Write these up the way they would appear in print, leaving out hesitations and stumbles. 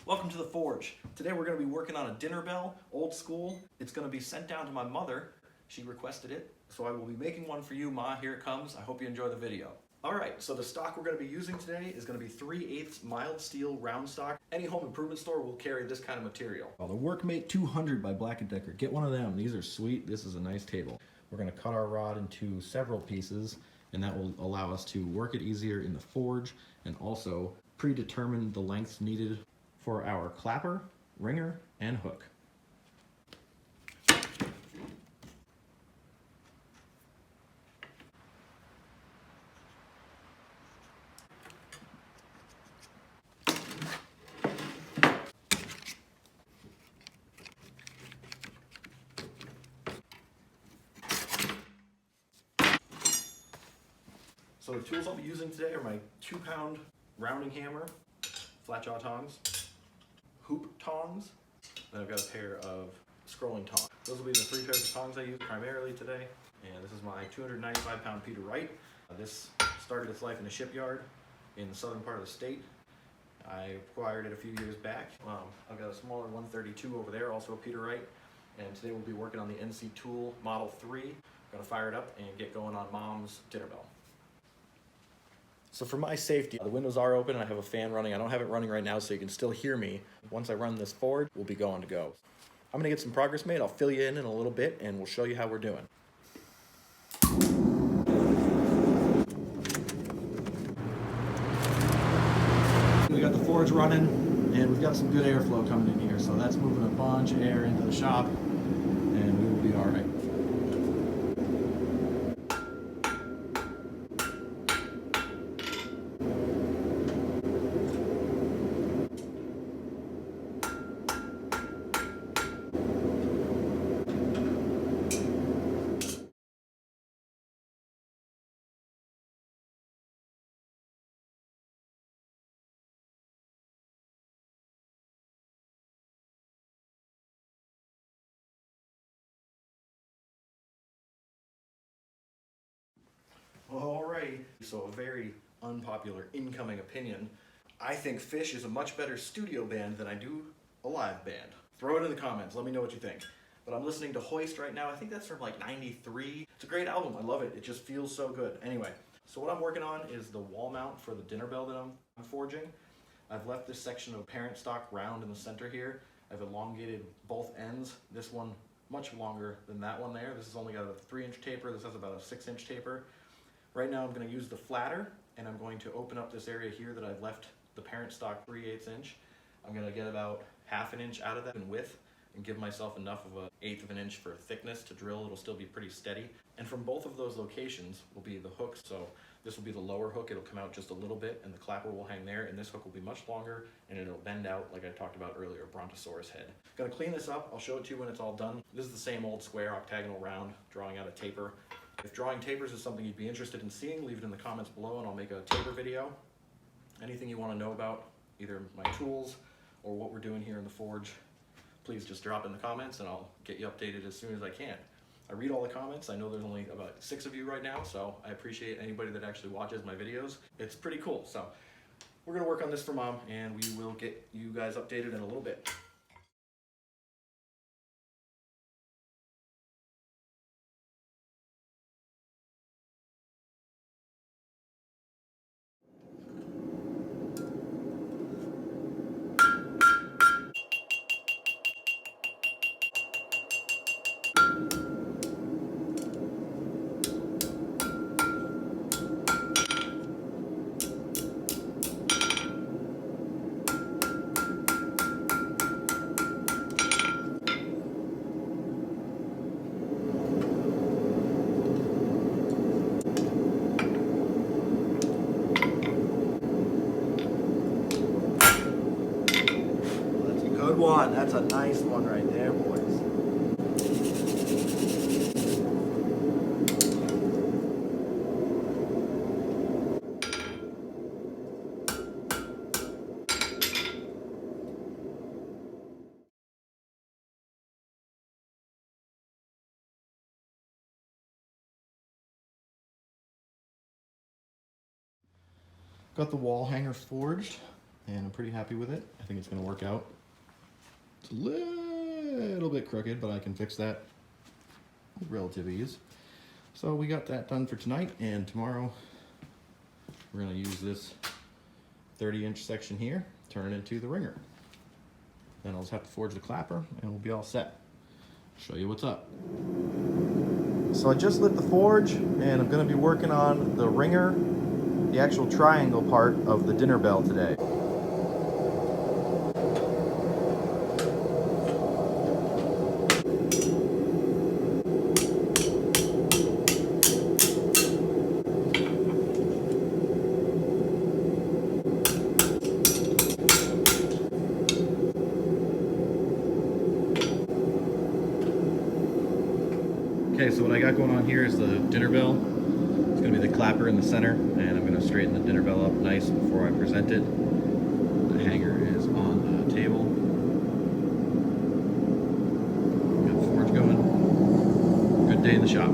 Welcome to the Forge. Today we're going to be working on a dinner bell, old school. It's going to be sent down to my mother. She requested it, so I will be making one for you, Ma. Here it comes. I hope you enjoy the video. Alright, so the stock we're going to be using today is going to be 3/8 mild steel round stock. Any home improvement store will carry this kind of material. The Workmate 200 by Black & Decker. Get one of them. These are sweet. This is a nice table. We're going to cut our rod into several pieces, and that will allow us to work it easier in the forge and also predetermine the lengths needed for our clapper, ringer, and hook. So the tools I'll be using today are my 2-pound rounding hammer, flat jaw tongs, hoop tongs, then I've got a pair of scrolling tongs. Those will be the 3 pairs of tongs I use primarily today. And this is my 295-pound Peter Wright. This started its life in a shipyard in the southern part of the state. I acquired it a few years back. I've got a smaller 132 over there, also a Peter Wright. And today we'll be working on the NC Tool Model 3. I'm gonna fire it up and get going on Mom's dinner bell. So for my safety, the windows are open and I have a fan running. I don't have it running right now so you can still hear me. Once I run this forward, we'll be going to go. I'm gonna get some progress made. I'll fill you in a little bit and we'll show you how we're doing. We got the forge running, and we've got some good airflow coming in here, so that's moving a bunch of air into the shop, and we will be all right. Alrighty, so a very unpopular incoming opinion. I think Phish is a much better studio band than I do a live band. Throw it in the comments, let me know what you think. But I'm listening to Hoist right now. I think that's from like '93. It's a great album, I love it. It just feels so good. Anyway, so what I'm working on is the wall mount for the dinner bell that I'm forging. I've left this section of parent stock round in the center here. I've elongated both ends. This one much longer than that one there. This has only got a 3-inch taper. This has about a 6-inch taper. Right now I'm going to use the flatter, and I'm going to open up this area here that I've left the parent stock 3/8 inch. I'm going to get about 1/2 inch out of that in width and give myself enough of 1/8 of an inch for thickness to drill. It'll still be pretty steady. And from both of those locations will be the hooks. So this will be the lower hook. It'll come out just a little bit, and the clapper will hang there, and this hook will be much longer, and it'll bend out like I talked about earlier, Brontosaurus head. Gonna clean this up. I'll show it to you when it's all done. This is the same old square octagonal round, drawing out a taper. If drawing tapers is something you'd be interested in seeing, leave it in the comments below and I'll make a taper video. Anything you want to know about either my tools or what we're doing here in the forge, please just drop in the comments and I'll get you updated as soon as I can. I read all the comments. I know there's only about 6 of you right now, so I appreciate anybody that actually watches my videos. It's pretty cool. So we're going to work on this for Mom and we will get you guys updated in a little bit. Good one. That's a nice one right there, boys. Got the wall hanger forged. and I'm pretty happy with it. I think it's going to work out. It's a little bit crooked, but I can fix that with relative ease. So we got that done for tonight, and tomorrow we're going to use this 30-inch section here, turn it into the ringer. Then I'll just have to forge the clapper and we'll be all set. Show you what's up. So I just lit the forge and I'm going to be working on the ringer, the actual triangle part of the dinner bell today. Okay, so what I got going on here is the dinner bell. It's going to be the clapper in the center, and I'm going to straighten the dinner bell up nice before I present it. The hanger is on the table. Got the forge going. Good day in the shop.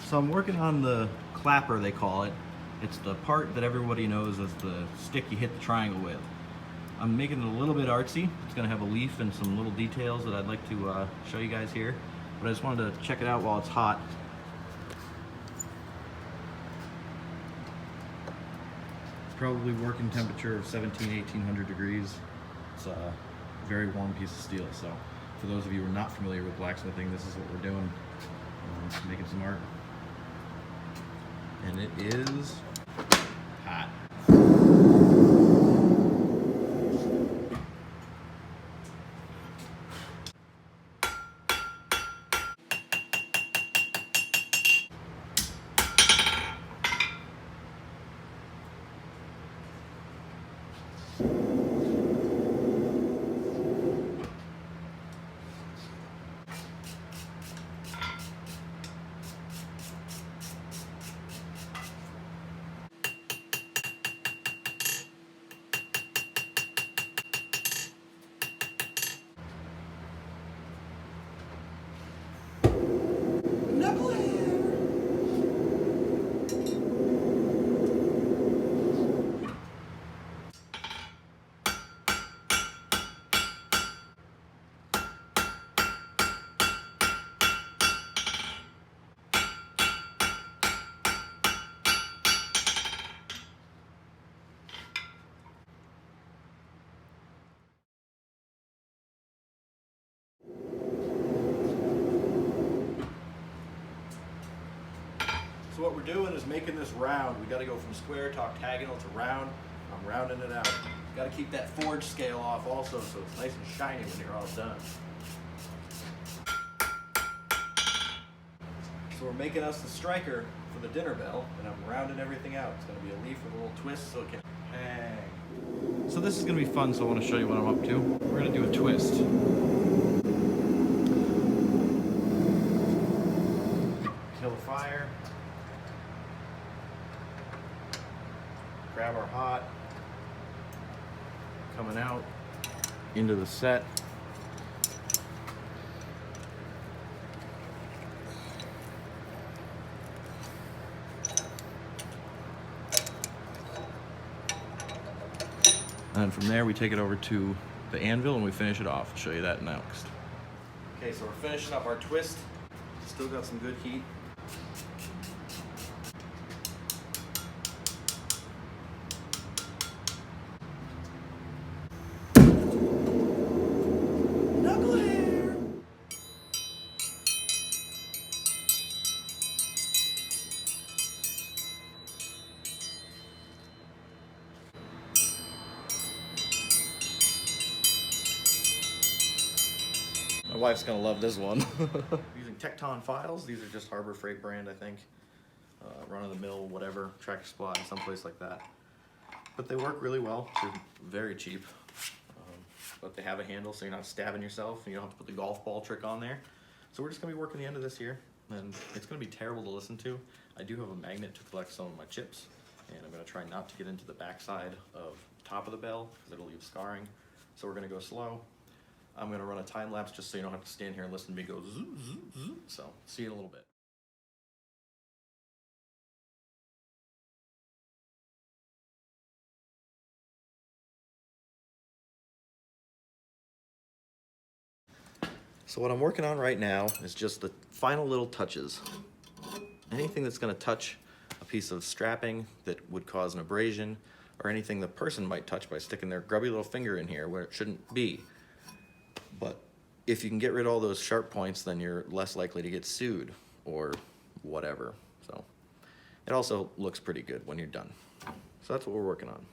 So I'm working on the clapper, they call it. It's the part that everybody knows as the stick you hit the triangle with. I'm making it a little bit artsy. It's gonna have a leaf and some little details that I'd like to show you guys here. But I just wanted to check it out while it's hot. It's probably working temperature of 1800 degrees. It's a very warm piece of steel. So for those of you who are not familiar with blacksmithing, this is what we're doing. Making some art. And it is hot. So what we're doing is making this round. We got to go from square to octagonal to round. I'm rounding it out. Got to keep that forge scale off also, so it's nice and shiny when you're all done. So we're making us the striker for the dinner bell, and I'm rounding everything out. It's going to be a leaf with a little twist so it can hang. So this is going to be fun, so I want to show you what I'm up to. We're going to do a twist. Kill the fire. Grab our hot. Coming out into the set. And from there we take it over to the anvil and we finish it off. I'll show you that next. Okay, so we're finishing up our twist. Still got some good heat. My wife's gonna love this one. Using Tecton files. These are just Harbor Freight brand, I think. Run-of-the-mill, whatever, Tractor Supply, someplace like that. But they work really well. They're very cheap. But they have a handle so you're not stabbing yourself and you don't have to put the golf ball trick on there. So we're just gonna be working the end of this here, and it's gonna be terrible to listen to. I do have a magnet to collect some of my chips, and I'm gonna try not to get into the backside of the top of the bell because it'll leave scarring. So we're gonna go slow. I'm gonna run a time lapse just so you don't have to stand here and listen to me go zoo, zoo, zoo. So see you in a little bit. So what I'm working on right now is just the final little touches. Anything that's gonna touch a piece of strapping that would cause an abrasion, or anything the person might touch by sticking their grubby little finger in here where it shouldn't be. But if you can get rid of all those sharp points, then you're less likely to get sued or whatever. So it also looks pretty good when you're done. So that's what we're working on.